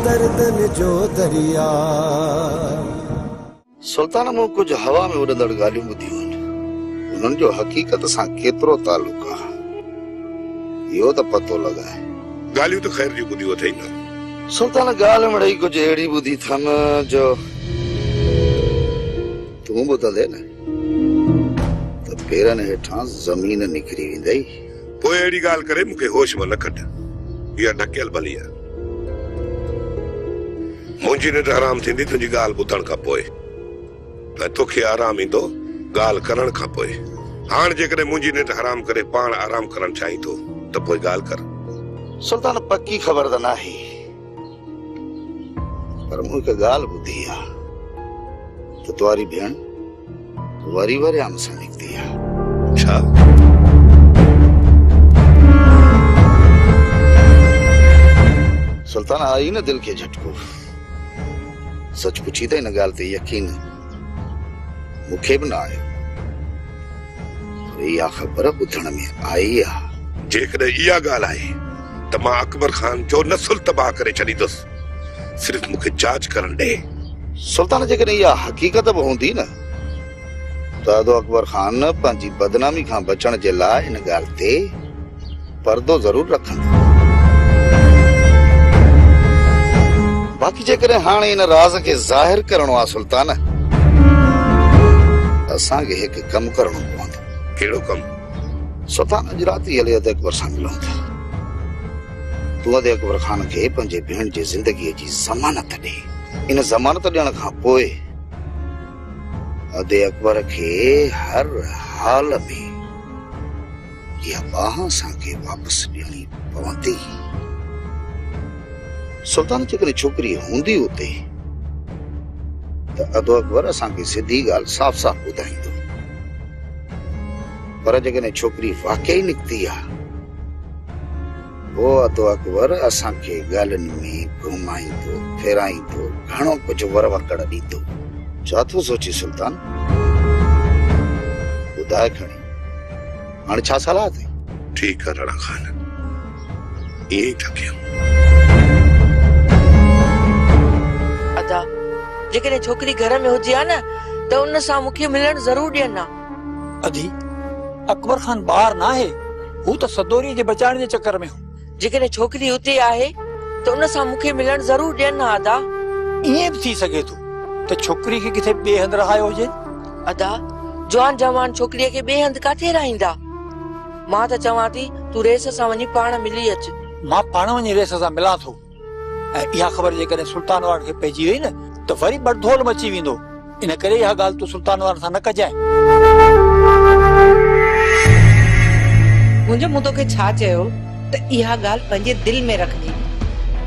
दर्दन जो दरिया। सुल्तान मूं कुछ हवा में उड़ंदड़ ॻाल्हियूं ॿुधियूं आहिनि, उन्हनि जो हक़ीक़त सां केतिरो तालुक आहे इहो त पतो लॻाए। ॻाल्हियूं त ख़ैर जूं ॿुधियूं अथई न सुल्तान, ॻाल्हि मिड़ई कुझु अहिड़ी ॿुधी अथमि जो तूं ॿुधंदे न त पेरनि हेठां ज़मीन निकिरी वेंदई। पोइ अहिड़ी ॻाल्हि करे मूंखे होश में न कढ, इहा ढकियल भली आहे। मुंहिंजी निंड हराम थींदी तुंहिंजी ॻाल्हि ॿुधण खां पोइ, ऐं तोखे आराम ईंदो ॻाल्हि करण खां पोइ। हाणे जेकॾहिं मुंहिंजी निंड हराम करे पाण आराम करण चाहीं थो त पोइ ॻाल्हि कर। सुल्तान, पक्की ख़बर त नाहे, पर मूं हिकु ॻाल्हि ॿुधी आहे त तुंहिंजी भेण वरी वरियाम सां निकिती आहे। छा? सुल्तान, आई न दिल खे झटको। सच पुछी त हिन ॻाल्हि ते यकीन मूंखे बि न आयो, इहा ख़बर ॿुधण में आई आहे। जेकॾहिं इहा ॻाल्हि आहे त मां अकबर खान जो नसुल तबाह करे छॾींदुसि, सिर्फ़ मूंखे जांच करण ॾे। सुल्तान, जेकॾहिं इहा हक़ीक़त बि हूंदी न त अकबर खान पंहिंजी बदनामी खां बचण जे लाइ हिन ॻाल्हि ते पर्दो ज़रूर रखंदो। बाक़ी जेकॾहिं हाणे हिन राज़ खे ज़ाहिर करणो आहे सुल्तान, असांखे हिकु कमु करणो पवंदो। कहिड़ो कमु? सुल्तान, अॼु राति हली अकबर सां मिलूं था। तूं अकबर खान खे पंहिंजे भेण जे ज़िंदगीअ जी ज़मानत ॾे। इन ज़मानत ॾियण खां पोइ अकबर खे हर हाल में इहा बाहि असांखे वापसि ॾियणी पवंदी। सुल्तान, जेकॾहिं छोकिरी हूंदी हुते त अकबर असांखे सिधी ॻाल्हि साफ़ साफ़ ॿुधाईंदो, पर जेकॾहिं छोकिरी वाकई निकिती आहे पोइ अकबर असांखे ॻाल्हियुनि में घुमाईंदो फेराईंदो, घणो कुझु वरवकड़ ॾींदो। छा थो सोची सुल्तान? ॿुधाए खणी, हाणे छा सलाह अथई? ठीकु आहे राणा खान, ईअं ई ठकियो। अदा, जेकॾहिं छोकिरी घर में हुजे हा न त उन सां मूंखे मिलण ज़रूर ॾियनि। अदी, अकबर खान ॿार न आहे, हू त सदोरी जे बचाइण जे चक्कर में हो। जेकॾहिं छोकिरी हुते आहे त उन सां मूंखे मिलण ज़रूर ॾियनि। अदा, ईअं बि थी सघे थो त छोकिरी खे किथे ॿिए हंधि रहायो हुजे। अदा, जवान जवान छोकिरीअ खे ॿिए हंधि काथे रहाईंदा? मां त चवां थी तूं रेस सां वञी पाण मिली अच। मां पाण वञी रेस सां मिलां थो, ऐं इहा ख़बर जेकॾहिं सुल्तान वारनि खे पइजी वई न त वरी बड़धोल मची वेंदो। इन करे इहा ॻाल्हि तूं सुल्तान वारनि सां न कजांइ। मुंहिंजो मूं तोखे छा चयो त इहा ॻाल्हि पंहिंजे दिलि में रखजी।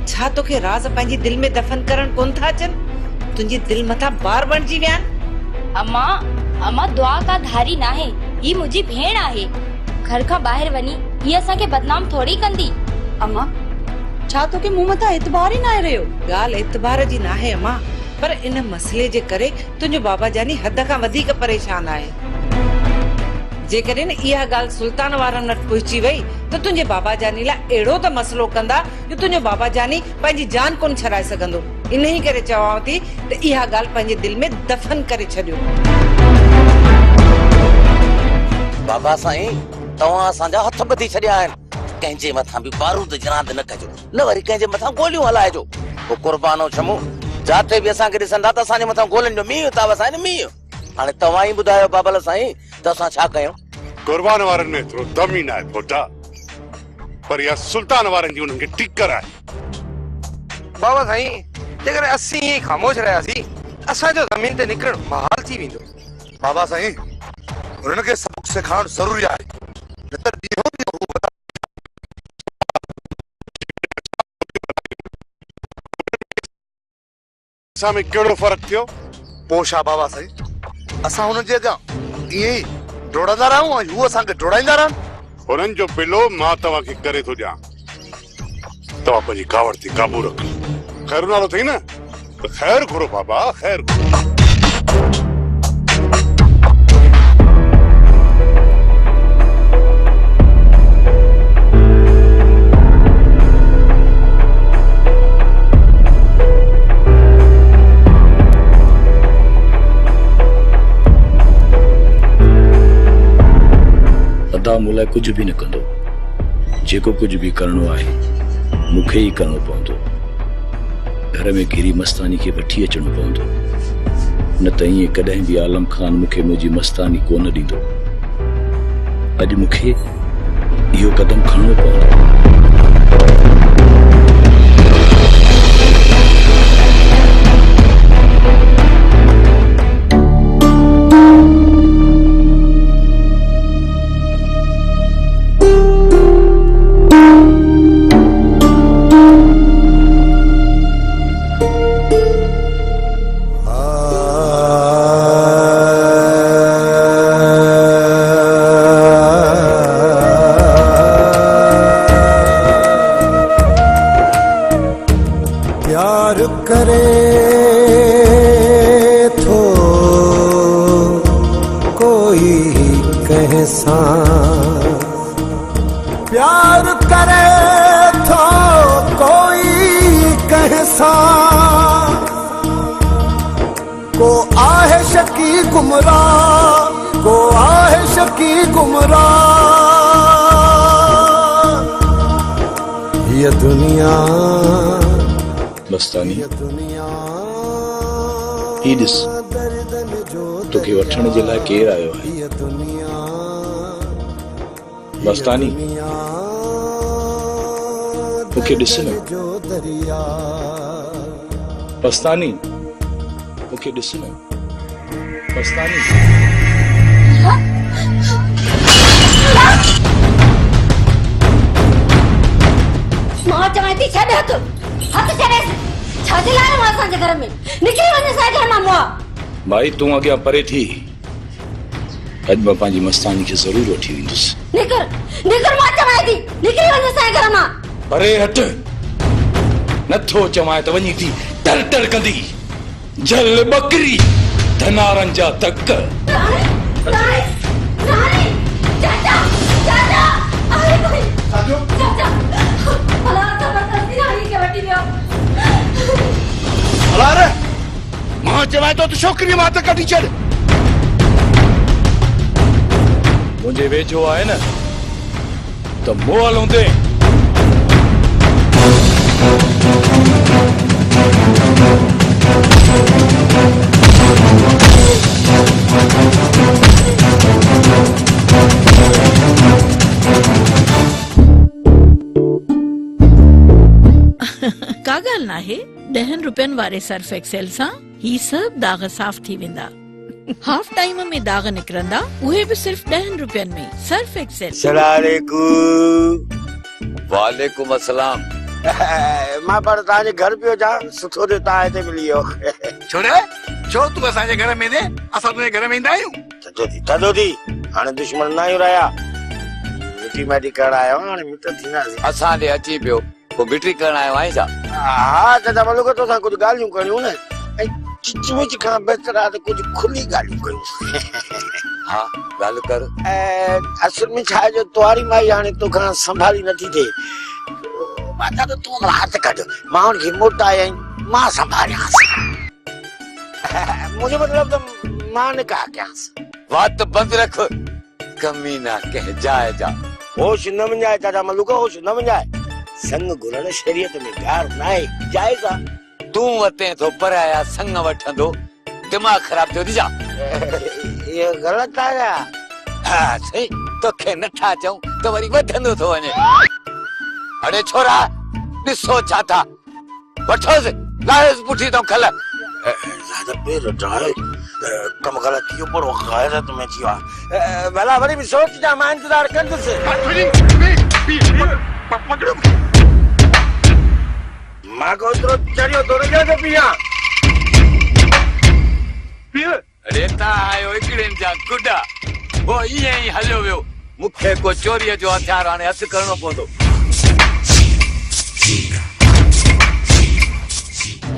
छा तोखे राज़ पंहिंजी दिलि में दफ़न करण कोन था अचनि? तुंहिंजी दिलि मथां बार बणिजी विया आहिनि। अम्मा, अम्मा दुआ का धारी ना है, ही मुंहिंजी भेण आहे। घर खां ॿाहिरि वञी हीअ असांखे बदनाम थोड़ी कंदी। अम्मा, छा तोखे मूं मथां एतबार ई न आहे रहियो? ॻाल्हि एतबार जी न आहे अम्मा, पर इन मसइले जे करे तुंहिंजो बाबा जानी हद खां वधीक परेशान आहे। जेकॾहिं इहा ॻाल्हि सुल्तान वारनि वटि पहुची वई त तुंहिंजे बाबा जानी लाइ अहिड़ो त मसइलो कंदा जो तुंहिंजो बाबा जानी पंहिंजी जान कोन छॾाए सघंदो। इन ई करे चवां थी त इहा ॻाल्हि पंहिंजे दिलि में दफ़न करे छॾियो। बाबा साईं, तव्हां असांजा हथ ॿधी छॾिया आहिनि। कंहिंजे मथां बि बारूद जनाद न कजो, न वरी कंहिंजे मथां गोलियूं हलाइजो। पोइ कुर्बानो छमू, जाते बि असांखे ॾिसंदा त असांजे मथां गोलियुनि जो मींहुं था वसाइनि, मींहुं। हाणे तव्हां ई ॿुधायो बाबल साईं त असां छा कयूं? कुर्बान वारनि में एतिरो दम ई न आहे पोटा, पर इहा सुल्तान वारनि जी उन्हनि खे टिकर आहे। बाबा साईं, जेकर असीं ईअं ख़ामोश रहियासीं असांजो ज़मीन ते निकिरण महाल थी वेंदो। बाबा साईं, उन्हनि खे सबक सिखाइण ज़रूरी आहे, न त असां में कहिड़ो फ़र्क़ु थियो? पोइ छा बाबा साईं, असां हुननि जे अॻियां ईअं ई डोड़ंदा रहूं ऐं हू असांखे डोड़ाईंदा रहनि? हुननि जो पिलो मां तव्हांखे करे थो ॾियां, तव्हां पंहिंजी कावड़ ते काबू रखो। ख़ैर नालो अथई न त ख़ैर घुरो बाबा, ख़ैर घुरो। मूं लाइ कुझु बि न कंदो। जेको कुझु बि करणो आहे मूंखे ई करणो पवंदो। घर में घिरी मस्तानी खे वठी अचणो पवंदो, न त ईअं कॾहिं बि आलम खान मूंखे मुंहिंजी मस्तानी कोन ॾींदो। अॼु मूंखे इहो कदम खणणो पवंदो। प्यार करे थो कोई कहसा, को आहे शकी गुमराह, को आहे शकी गुमराह। ये दुनिया मस्तानी ही ॾिस, तोखे वठण जे लाइ केरु आयो आहे? मस्तानी मूंखे ॾिस न। मस्तानी मूंखे ॾिस न। मस्तानी मां चवां थी छॾ हथ छॾे। छा जे लाइ मां असांजे घर में निकिरी वञे असांजे घर मां। भाई तूं अॻियां परे थी। अॼु मां पंहिंजी मस्तानी खे ज़रूर वठी वेंदुसि। निकर निकर मां चवां थी निकिरी वञे असांजे घर मां। परे हट। नथो चवां त वञी थी टर टर कंदी। जल बकरी धनारनि जा तक। मां चवां थो त छोकिरी मां त कढी छॾ। मुझे वेझो आहे न त मोहल हूंदे। का ॻाल्हि नाहे। 10 रुपयनि वारे सर्फ एक्सेल सां ही सभु दाग साफ़ थी वेंदा। हाफ टाइम में दाग निकरंदा, उहे भी सिर्फ 10 रुपयनि में। Surf Excel. वालेकुम अस्सलाम। मां पर तव्हांजे घर पियो जा, सुठो थियो तव्हां हिते मिली वियो। छोड़े छो तूं असांजे घर में दे, असां तुंहिंजे घर में ईंदा आहियूं। थधो थी हाणे दुश्मन न आहियूं रहिया। मिटी मैटी करण आयो हाणे मिट थींदासीं। असां ॾे अची पियो पोइ मिटी करण आयो आहीं छा? हा चाचा मलूक तोसां कुझु ॻाल्हियूं करियूं न। ऐं चिचमिच खां बहितर आहे त कुझु खुली ॻाल्हियूं कयूं। हा ॻाल्हि कर। असुल में छा आहे जो तुआरी माई हाणे तोखां संभाली नथी थिए। माता तो तू हथ कढ, मां हुनखे मोटाए मां संभालियांसि। मुझे मतलब तो मां ने कहा क्या? बात बंद रख, कमी ना कह जाए जा। होश न वञाए चाचा मलूका, होश न वञाए। संग घुरण शरीयत में ॻार न आहे, जाइज़ आहे। तूं वते थो पराया संग वठंदो, दिमाग़ ख़राब थियो थी जा। ये गलत आहे। हा सही, तोखे नथा चऊं त वरी वधंदो थो वञे। अरे छोरा ॾिसो छा था वठोसि, लाहिस पुठी तो खल। ज़्यादा पेर ढाए कम गलत थियो पर गैरत में थियो। भला वरी भी सोच जा, मां इंतजार कंदुसि। मां को एतिरो चढ़ियो थो रहियो त पिया। अरे ता आयो हिकिड़े जा गुडा, वो ईअं ई हलियो वियो। मूंखे को चोरीअ जो हथियार हाणे हथु करणो पवंदो।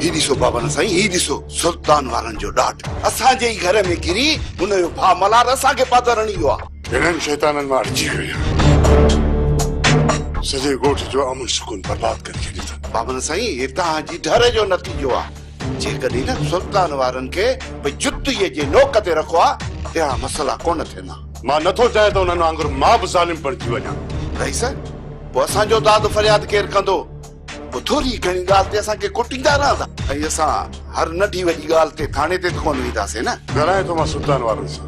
ही ॾिसो बाबा न साईं, ही ॾिसो सुल्तान वारनि जो ॾाढ असांजे ई घर में किरी हुनजो भाउ मलार असांखे पातरण इहो आहे। हिननि शैताननि मां अची विया, सॼे ॻोठ जो अमन सुकून बर्बाद करे छॾियो। बाबा न साईं, हे तव्हांजी डर जो नतीजो आहे। जेकॾहिं न सुल्तान वारनि खे भई जुतीअ जे नोक ते रखो आहे, अहिड़ा मसइला कोन थींदा। मां नथो चाहे त उन्हनि वांगुरु मां बि ज़ालिम बणिजी वञा। रईस पोइ असांजो दाद फरियाद केरु कंदो? पोइ थोरी घणी ॻाल्हि ते असांखे कुटींदा रहंदा ऐं असां हर नंढी वॾी ॻाल्हि ते थाणे ते कोन वेंदासीं न। ॻाल्हाए थो मां सुल्तान वारनि सां,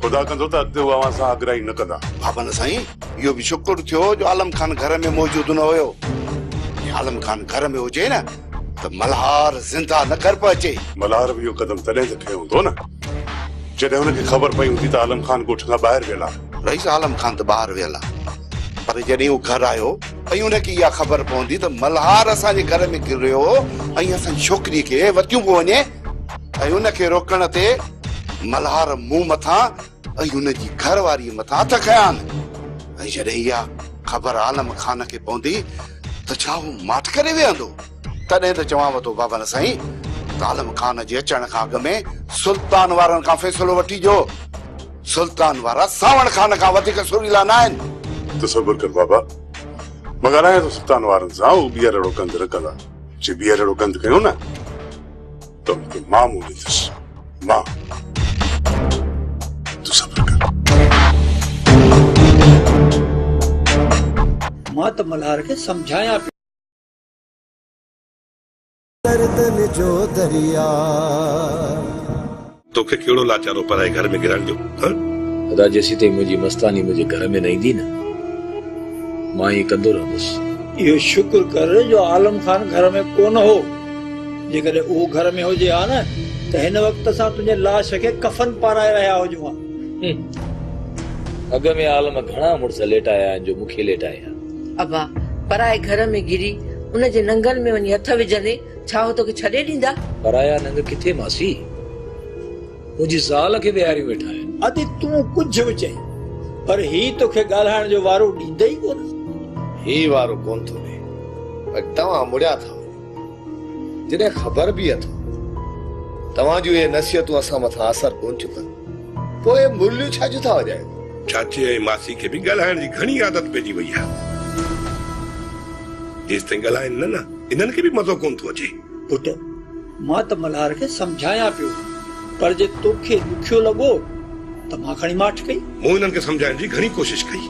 ख़ुदा कंदो त अॻिते उहा असां आगराही न कंदा। बाबा न साईं, इहो बि शुक्र थियो जो आलम खान घर में मौजूदु न हुयो। आलम खान घर में हुजे न त मल्हार ज़िंदा न कर पियो अचे। मल्हार बि इहो कदम तॾहिं त खयो हूंदो न जॾहिं हुनखे ख़बर पई हूंदी त आलम खान ॻोठ खां ॿाहिरि वियल आहे। रईस आलम खान त ॿाहिरि वियल आहे, पर जॾहिं हू घर आयो ऐं हुनखे इहा ख़बर पवंदी त मल्हार असांजे घर में किरियो ऐं असांजी छोकिरीअ खे वतियूं पियो वञे ऐं हुनखे रोकण ते मल्हार मूं मथां ऐं हुनजी घरवारीअ मथां हथ खयां आहिनि। ऐं जॾहिं इहा ख़बर आलम खान खे पवंदी त छा हू माठ करे वेहंदो? तॾहिं त चवांव थो बाबा न साईं त आलम खान जे अचण खां अॻु में सुल्तान वारनि खां फ़ैसिलो वठिजो। सुल्तान वारा सावण खान खां वधीक सुरीला न आहिनि। त सब्र कर बाबा, मां ॻाल्हायां थो सुल्तान वारनि सां, हू ॿीहर अहिड़ो गंद न कंदा। जे ॿीहर अहिड़ो गंद कयो न त मूंखे मां मुंहुं ॾींदुसि। मां तूं सब्र कर। मां त मल्हार खे सम्झायां पियो। दर्दन जो दरिया तोखे कहिड़ो लाचारो पराए घर में गिराइण जो? ख़ुदा जेसीं ताईं मुंहिंजी मस्तानी मुंहिंजे घर में न ईंदी न मां ईअं कंदो रहंदुसि। इहो शुक्र कर जो आलम खान घर में कोन हो। जेकॾहिं उहो घर में हुजे हा न त हिन वक़्त असां तुंहिंजे लाश खे कफन पाराए रहिया हुजूं हा। अॻ में आलम घणा मुड़ुस लेटाया आहिनि जो मूंखे लेटाया। अबा पराए घर में गिरी उनजे नंगनि में वञी हथ विझंदे छा हो तोखे छॾे ॾींदा? पराया नंग किथे मासी, मुंहिंजी ज़ाल खे विहारियूं वेठा आहिनि। अॼु तूं कुझु बि चई पर ही तोखे ॻाल्हाइण जो वारो ॾींदे ई कोन। ही वारो कोन थो ॾे, पर तव्हां मुड़िया था जॾहिं ख़बर बि अथव तव्हां जूं इहे नसीहतूं असां मथां असर कोन थियूं कनि, पोइ मुरलियूं छा जूं था वॼाइनि? चाची ऐं मासी खे बि ॻाल्हाइण जी घणी आदत पइजी वई आहे। जेसिताईं ॻाल्हाइनि न इन्हनि खे बि मज़ो कोन थो अचे। पुट मां त मल्हार खे सम्झायां पियो, पर जे तोखे ॾुखियो लॻो त मां खणी माठ कई। मूं हिननि खे सम्झाइण जी घणी कोशिश कई,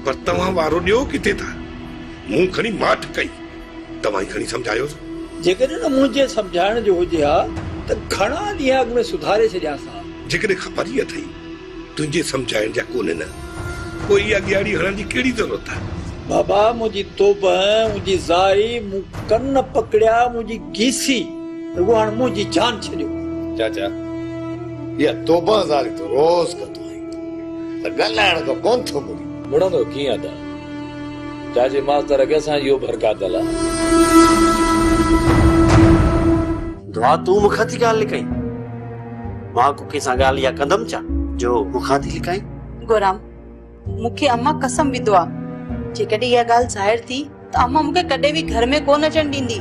पर तव्हां वारो ॾियो किथे था। मूं खणी माठ कई, तव्हां ई खणी सम्झायो। जेकॾहिं न मुंहिंजे सम्झाइण जो हुजे हा त घणा ॾींहं अॻु में सुधारे छॾियासीं हा। जेकॾहिं ख़बर ई अथई तुंहिंजे सम्झाइण जा कोन न, पोइ इहा ॻाड़ी हणण जी कहिड़ी ज़रूरत आहे? बाबा मुंहिंजी तोब मुंहिंजी ज़ाई मूं कन पकड़िया, मुंहिंजी गीसी रुगो हाणे मुंहिंजी जान छॾियो। चाचा इहा तोबा ज़ारी तो रोज़ कंदो आहे त ॻाल्हाइण खां कोन थो मुड़ी। मुड़ंदो कीअं था चाचे मास्तर खे असां इहो भरकातल आहे। दुआ तूं मूंखां थी ॻाल्हि लिकाई, मां को कंहिंसां ॻाल्हि या कंदमि छा जो मूंखां थी लिकाई? गोराम मूंखे अम्मा कसम विधो आहे जेकॾहिं इहा ॻाल्हि ज़ाहिर थी त अम्मा मूंखे कॾहिं बि घर में कोन अचण ॾींदी।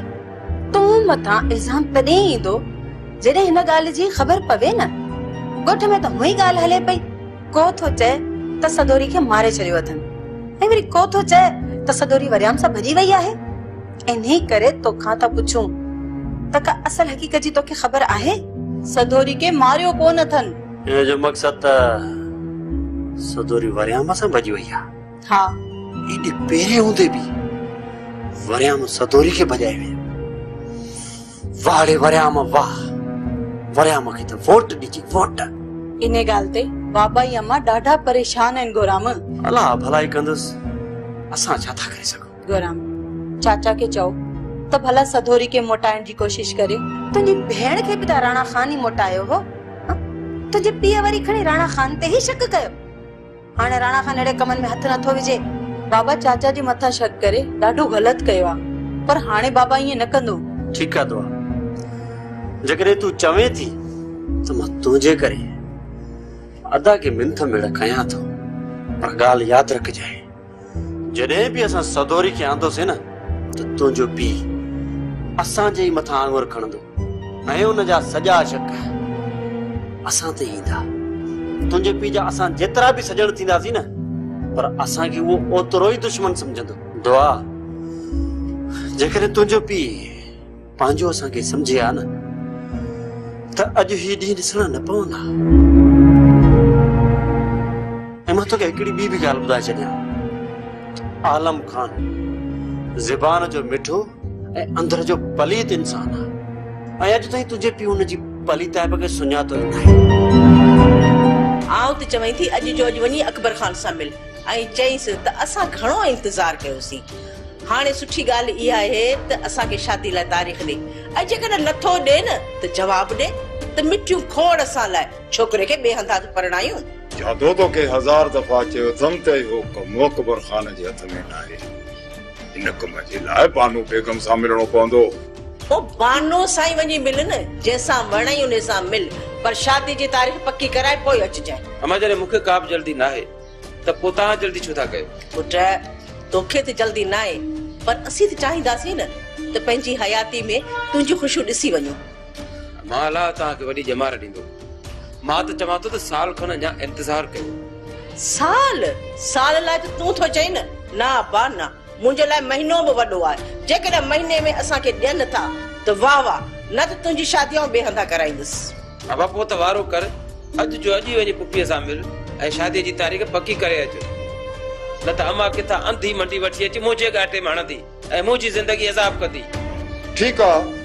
तूं मथां इल्ज़ाम तॾहिं ईंदो जॾहिं हिन ॻाल्हि जी ख़बर पवे न। ॻोठ में त हुई ॻाल्हि हले पई, को थो चए त सदोरी खे मारे छॾियो अथनि ऐं वरी को थो चए त सदोरी वरियाम सां भॼी वई आहे। इन्ही करे तोखां था पुछूं त का असल हक़ीक़त जी तोखे ख़बर आहे? सदोरी खे मारियो कोन अथनि। इन जो मक़सद त सदोरी वरियाम सां भॼी वई आहे। हा एॾे पहिरें हूंदे बि वरियाम सदोरी खे भॼाए वियो। वाड़े वरियाम वाह, वरियाम खे त वोट ॾिजी वोट। इन ॻाल्हि ते बाबा ऐं अम्मा ॾाढा परेशान आहिनि गोराम। अलाह भलाई कंदुसि, असां छा था करे सघूं? गोराम चाचा खे चओ त भला सदोरी खे मोटाइण जी कोशिश करे। तुंहिंजी भेण खे बि त राणा खान ई मोटायो हो, तुंहिंजे पीउ वरी खणी राणा खान ते ई शक कयो। हाणे राणा खान अहिड़े कमनि में हथ नथो विझे। बाबा चाचा जे मथां शक करे ॾाढो ग़लति कयो आहे, पर हाणे बाबा ईअं न कंदो। ठीकु आहे दुआ, जेकॾहिं तूं चवे थी त मां तुंहिंजे करे अदा के मिंथ मेड़ कयां थो, पर ॻाल्हि यादि रखजांइ जॾहिं बि असां सदोरी खे आंदोसीं न त तुंहिंजो पीउ असांजे ई मथां आङुर खणंदो ऐं हुनजा सॼा शक असां ते ईंदा। तुंहिंजे पीउ जा असां जेतिरा बि सजण थींदासीं न, पर असांखे उहो ओतिरो ई दुश्मन सम्झंदो। दुआ जेकॾहिं तुंहिंजो पीउ पंहिंजो असांखे सम्झे हा न त अॼु ही ॾींहुं ॾिसणा न पवंदा। मां तोखे हिकिड़ी ॿी बि ॻाल्हि ॿुधाए छॾियां। आलम खान ज़बान जो मिठो ऐं अंदर जो पलीत इंसान आहे ऐं अॼु ताईं तुंहिंजे पीउ हुनजी पलीताइप खे सुञातो ई न आहे। आउं त चवई थी अॼु जो अॼु वञी अकबर खान सां मिल ऐं चईंसि त असां घणो इंतज़ार कयोसीं। हाणे सुठी ॻाल्हि इहा आहे त असांखे शादी लाइ तारीख़ ॾे ऐं जेकॾहिं नथो ॾे न त जवाब ॾे त मिठियूं खोड़ असां लाइ छोकिरे खे ॿिए हंधा परणायूं। जादो तो के 1000 दफ़ा चयो तम ते हो कम अकबर खान जे हथ में न आहे। इन कम जे लाइ बानो बेगम सां मिलणो पवंदो। ओ बानो साईं वञी मिल न, जंहिंसां वणई उन सां मिल, पर शादी जी तारीख़ पक्की कराए पोइ अचिजांइ। अमा जॾहिं मूंखे का बि जल्दी न आहे त पोइ तव्हां जल्दी छो था कयो? पुट तोखे त जल्दी न आहे, पर असीं त चाहींदासीं न त पंहिंजी हयाती में तुंहिंजी ख़ुशियूं ॾिसी वञूं। मां अलाह तव्हांखे वॾी जमार ॾींदो। मां त चवां थो त साल खन अञा इंतज़ार कयो। साल लाइ त तूं थो चई न अब्बा न, मुंहिंजे लाइ महीनो बि वॾो आहे। जेकॾहिं महीने में असांखे ॾियनि था त वाह वाह, न त तुंहिंजी शादी ॿिए हंधा कराईंदुसि। अबा पोइ त वारो कर, अॼु जो अॼु वञी पुफीअ सां मिल ऐं शादीअ जी तारीख़ पकी करे अचो, न त अमा किथां अंधी मंडी वठी अची मुंहिंजे घाटे में हणंदी ऐं मुंहिंजी ज़िंदगी अज़ाब कंदी। ठीक आहे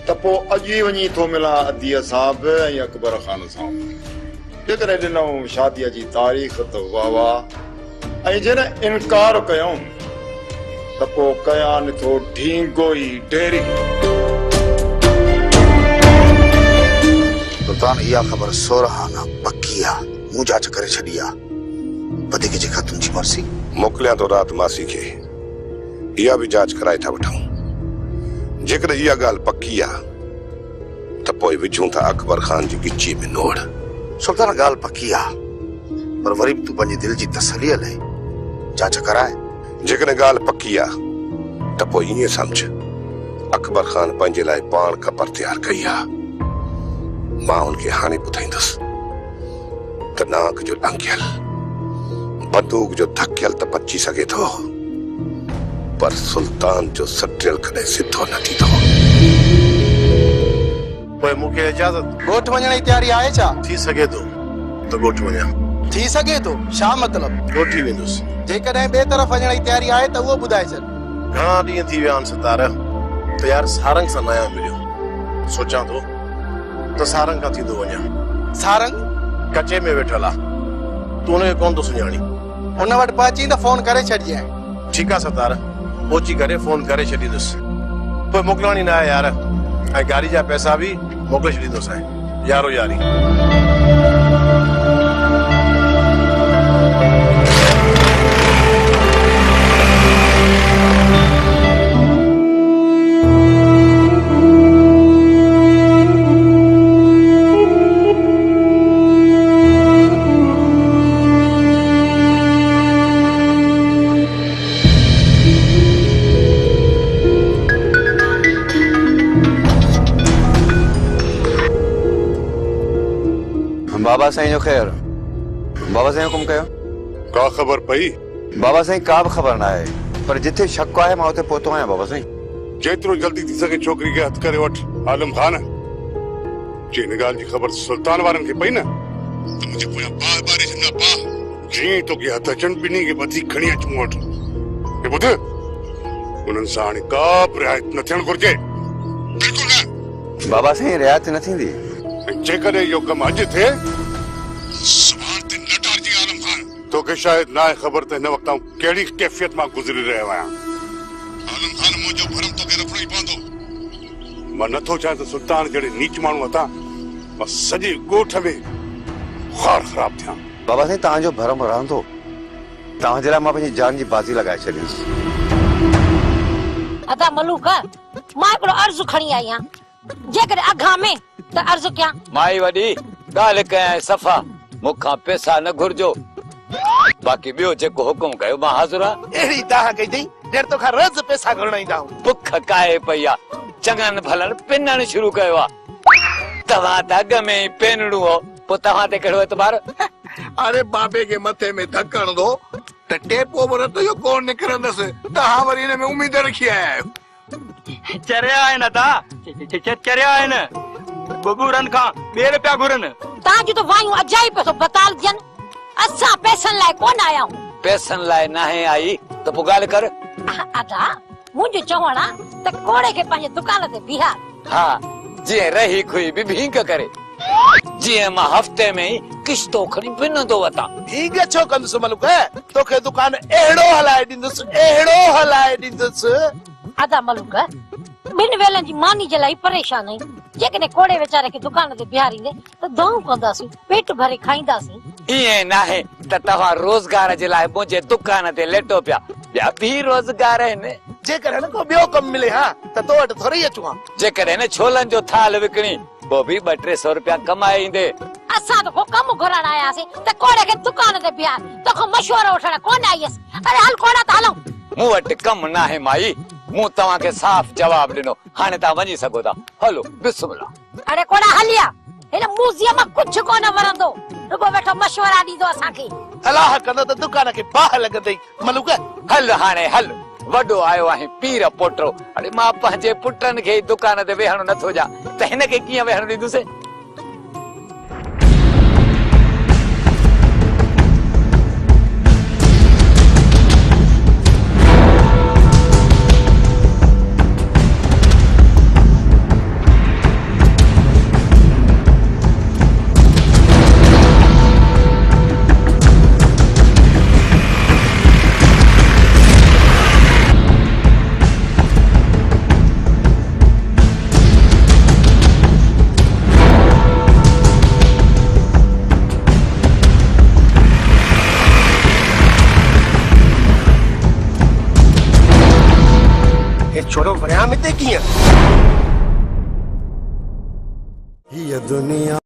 त पोइ अॼु ई वञी थो मिलां अदीअ साहब ऐं अकबर खान सां। जेकॾहिं ॾिनऊं शादीअ जी तारीख़ त वाह वाह, ऐं जॾहिं इनकार कयूं त पोइ कया नथो ढींगो ई ढेरी। सुल्तान इहा ख़बर सोरहाना पक्की आहे, मूं जांच करे छॾी आहे। वधीक जेका तुंहिंजी मर्ज़ी। मोकिलियां थो राति मासी खे, इहा बि जांच कराए था वठूं। जेकॾहिं इहा ॻाल्हि पक्की आहे त पोइ विझूं था अकबर खान जी गिची में नोड़। सुल्तान ॻाल्हि पक्की आहे, पर वरी बि तूं पंहिंजी दिलि जी तसलीअ लाइ जांच कराए। जेकॾहिं ॻाल्हि पक्की आहे त पोइ ईअं सम्झ अकबर खान पंहिंजे लाइ पाण ख़बर तयारु कई आहे। मां हुनखे हाणे ॿुधाईंदुसि त नाक जो ॾंकियल बंदूक जो धकियल त बची सघे थो, पर सुल्तान जो सटियल कॾहिं सिधो न थींदो। पोइ मूंखे इजाज़त। ॻोठ वञण जी तयारी आहे छा? थी सघे थो त ॻोठ वञा। थी सघे थो छा मतिलब? ॻोठी वेंदुसि। जेकॾहिं ॿिए तरफ़ वञण जी तयारी आहे त उहो ॿुधाए छॾ। घणा ॾींहं थी विया आहिनि सितार, त यार सारंग सां नया मिलियो। सोचां थो त सारंग खां थींदो वञा। सारंग कचे में वेठल आहे, तूं हुनखे कोन थो सुञाणी। हुन वटि पहुची त फोन करे छॾिजांइ। ठीकु आहे सतार, पहुची करे फोन करे छॾींदुसि। पोइ मोकिलणी न आहे यार, ऐं गाड़ी जा पैसा बि मोकिले छॾींदुसि। यारो यारी। बाबा साईं जो ख़ैर। बाबा साईं हुकुम कयो। का ख़बर पई? बाबा साईं का बि ख़बर न आहे, पर जिथे शक आहे मां उते पहुतो आहियां बाबा साईं। जेतिरो जल्दी थी सघे छोकिरी खे हथु करे वठ आलम खान। जे हिन ॻाल्हि जी ख़बर सुल्तान वारनि खे पई न त मुंहिंजे पोयां बार बार चवंदा पा जीअं तोखे हथ अचनि ॿिन्ही खे ॿधी खणी अच मूं वटि। हे ॿुध, उन्हनि सां हाणे का बि रिआयत न थियणु घुरिजे। बिल्कुलु न। बाबा साईं रिआयत न थींदी। जेकॾहिं इहो कमु अॼु थिए सुभाणे ते न टारिजे आलम खान। तोखे शायदि न आहे ख़बर त हिन वक़्तु आऊं कहिड़ी कैफ़ियत मां गुज़री रहियो आहियां। आलम खान मुंहिंजो भरम तोखे रखणो ई पवंदो। मां नथो चाहियां त सुल्तान जहिड़े नीच माण्हू हथां मां सॼे ॻोठ में ख़ार ख़राब थियां। बाबा साईं तव्हांजो भरम रहंदो, तव्हांजे लाइ मां पंहिंजी जान जी बाज़ी लॻाए छॾींदुसि। अदा मलूक, मां हिकिड़ो अर्ज़ु खणी आई आहियां, जेकॾहिं अघा में त अर्ज़ु कयां। माई वॾी ॻाल्हि कयां सफ़ा, मूंखां पैसा न घुर्जो, बाक़ी ॿियो जेको हुकुम कयो मां हाज़िर आहियां। अहिड़ी दाह कई अथई ॼण तोखां रोज़ पैसा घुरणाईंदा आहियूं। बुख काहे पई आहे, चङनि भलनि पिनणु शुरू कयो आहे। तव्हां त अॻ में ई पेनड़ू हो, पोइ तव्हां ते कहिड़ो एतबार? अरे बाबे के मथे में धक्कण दो त टेपो बि रत जो कोन निकिरंदसि। तव्हां वरी हिन में उमेद रखी आया आहियो। चरिया आहिनि अदा, चरिया आहिनि। बुबूरनि खां ॿेर पिया घुरनि। तव्हांजूं त वायूं अजाई पियो बताल थियनि। असां पैसनि लाइ कोन आया आहियूं। पैसनि लाइ नाहे आई त पोइ ॻाल्हि कर। अदा मुंहिंजो चवण आहे त कोड़े खे पंहिंजे दुकान ते बीहार। हा जीअं रही खुई बि भींग करे, जीअं मां हफ़्ते में ई किश्तो खणी पिनंदो वतां। भींग छो कंदुसि मलुक, तोखे दुकान अहिड़ो हलाए ॾींदुसि, अहिड़ो हलाए ॾींदुसि। अदा मलुक ॿिनि वेलनि जी मानी जे लाइ परेशान आहियूं। जेकॾहिं कोड़े वीचारे खे दुकान ते बीहारींदे त दऊं कंदासीं, पेट भरे खाईंदासीं। ईअं नाहे त तव्हां रोज़गार जे लाइ मुंहिंजे दुकान ते लेटो पिया, ॿिया बि रोज़गार आहिनि। जेकॾहिं को ॿियो कमु मिले हा त तो वटि थोरी अचूं हा। जेकॾहिं न छोलनि जो थाल विकिणी पोइ बि 200-300 रुपया कमाए ईंदे। असां त को कमु घुरण आयासीं त कोड़े खे दुकान ते बीहार, तोखां मशवरो वठण कोन आई हुयसि। अरे हल कोड़ा त हलूं। मूं वटि कमु नाहे माई, मूं तव्हांखे साफ़ जवाब ॾिनो, हाणे तव्हां वञी सघो था। हलो बिस्मिल्लाह। अरे कोड़ा हलिया, हिन म्यूज़ियम मां कुझु कोन वरंदो, रुगो वेठो मशवरा ॾींदो असांखे। अलाह कंदो त दुकान खे बाहि लॻंदई मलुक। हल हाणे हल, वॾो आयो आहे पीर पोटो। अरे मां पंहिंजे पुटनि खे दुकान ते वेहणो नथो ॾियां त हिन खे कीअं वेहणो ॾींदुसि। छोड़ो वरिया में ते कीअं? ये दुनिया